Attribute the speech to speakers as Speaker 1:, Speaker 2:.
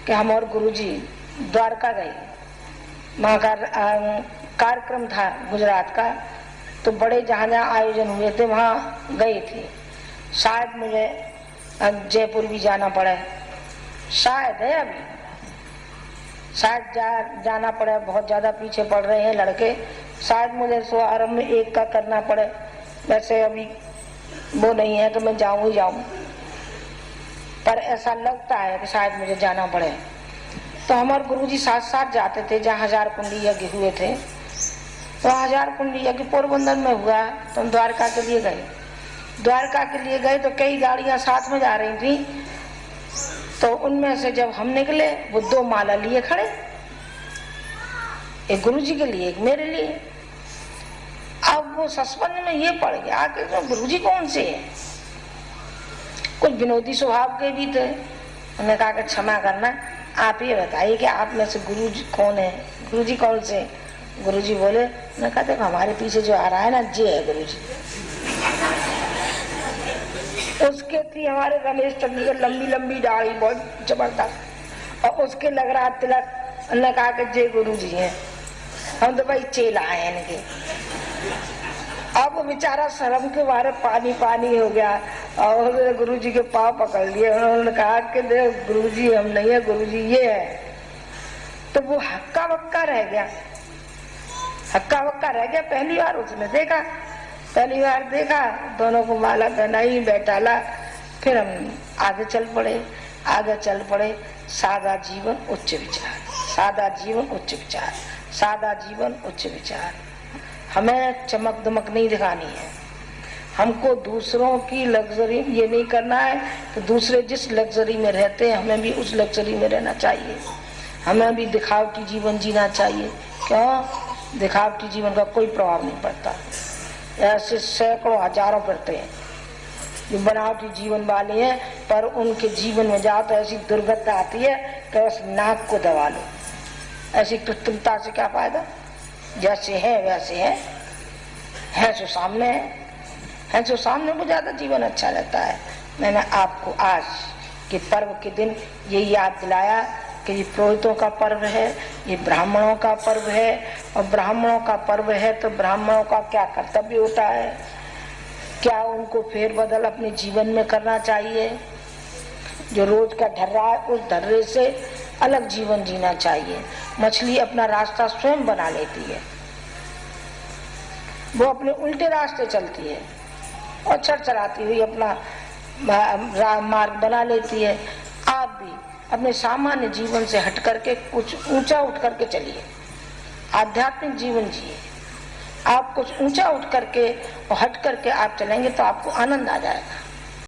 Speaker 1: कि हम और गुरुजी द्वारका गए, वहाँ का कार्यक्रम था गुजरात का, तो बड़े जहाँ जहाँ आयोजन हुए थे वहाँ गए थे। शायद मुझे जयपुर भी जाना पड़े, शायद है अभी, शायद जाना पड़े, बहुत ज़्यादा पीछे पड़ रहे हैं लड़के, शायद मुझे शुभारंभ में एक का करना पड़े। वैसे अभी वो नहीं है कि मैं जाऊँ ही जाऊँ, पर ऐसा लगता है कि शायद मुझे जाना पड़े। तो हमारे गुरुजी साथ साथ जाते थे जहाँ 1000 कुंडी यज्ञ हुए थे। तो 1000 कुंडी यज्ञ पोरबंदर में हुआ तो हम द्वारका के लिए गए। द्वारका के लिए गए तो कई गाड़ियां साथ में जा रही थी, तो उनमें से जब हम निकले वो 2 माला लिए खड़े, एक गुरुजी के लिए एक मेरे लिए। अब वो सस्पेंस में ये पड़ गया कि तो गुरुजी कौन से है। कुछ विनोदी स्वभाव के भी थे। उन्होंने कहा कि क्षमा करना, आप ये बताइए कि आप में से गुरुजी कौन है, गुरुजी कौन से। गुरुजी बोले, मैं कहा देखो हमारे पीछे जो आ रहा है ना, ये है गुरुजी। उसके थी हमारे रमेश चंद्र की लंबी लंबी दाढ़ी, बहुत जबरदस्त, और उसके लग रहा तिलक। उन्होंने कहा कि जय गुरुजी हैं। हम तो भाई चेला है इनके। अब वो बेचारा शर्म के मारे पानी पानी हो गया और गुरुजी के पाँव पकड़ लिए। उन्होंने कहा कि देख गुरुजी हम नहीं है, गुरुजी ये है। तो वो हक्का बक्का रह गया, हक्का बक्का रह गया। पहली बार उसने देखा, पहली बार देखा, दोनों को माला पहनाई, बैठाला, फिर हम आगे चल पड़े, आगे चल पड़े। सादा जीवन उच्च विचार, सादा जीवन उच्च विचार, सादा जीवन उच्च विचार। हमें चमक दमक नहीं दिखानी है, हमको दूसरों की लग्जरी ये नहीं करना है कि दूसरे जिस लग्जरी में रहते हैं हमें भी उस लग्जरी में रहना चाहिए। हमें भी दिखावटी जीवन जीना चाहिए। क्यों? दिखावटी जीवन का कोई प्रभाव नहीं पड़ता। ऐसे सैकड़ों हजारों पड़ते हैं जो बनावटी जीवन वाले हैं, पर उनके जीवन में जाओ तो ऐसी दुर्गंध आती है कि बस नाक को दबा लो। ऐसी कृत्रिमता से क्या फायदा? जैसे है वैसे है जो सामने है जो सामने वो ज्यादा जीवन अच्छा रहता है। मैंने आपको आज के पर्व के दिन ये याद दिलाया कि ये पुरोहितों का पर्व है, ये ब्राह्मणों का पर्व है, और ब्राह्मणों का पर्व है तो ब्राह्मणों का क्या कर्तव्य होता है, क्या उनको फेरबदल अपने जीवन में करना चाहिए। जो रोज का ढर्रा है उस ढर्रे से अलग जीवन जीना चाहिए। मछली अपना रास्ता स्वयं बना लेती है, वो अपने उल्टे रास्ते चलती है और चरचराती हुई अपना मार्ग बना लेती है। आप भी अपने सामान्य जीवन से हट करके कुछ ऊंचा उठ करके चलिए, आध्यात्मिक जीवन जिए। आप कुछ ऊंचा उठ करके और हट करके आप चलेंगे तो आपको आनंद आ जाएगा।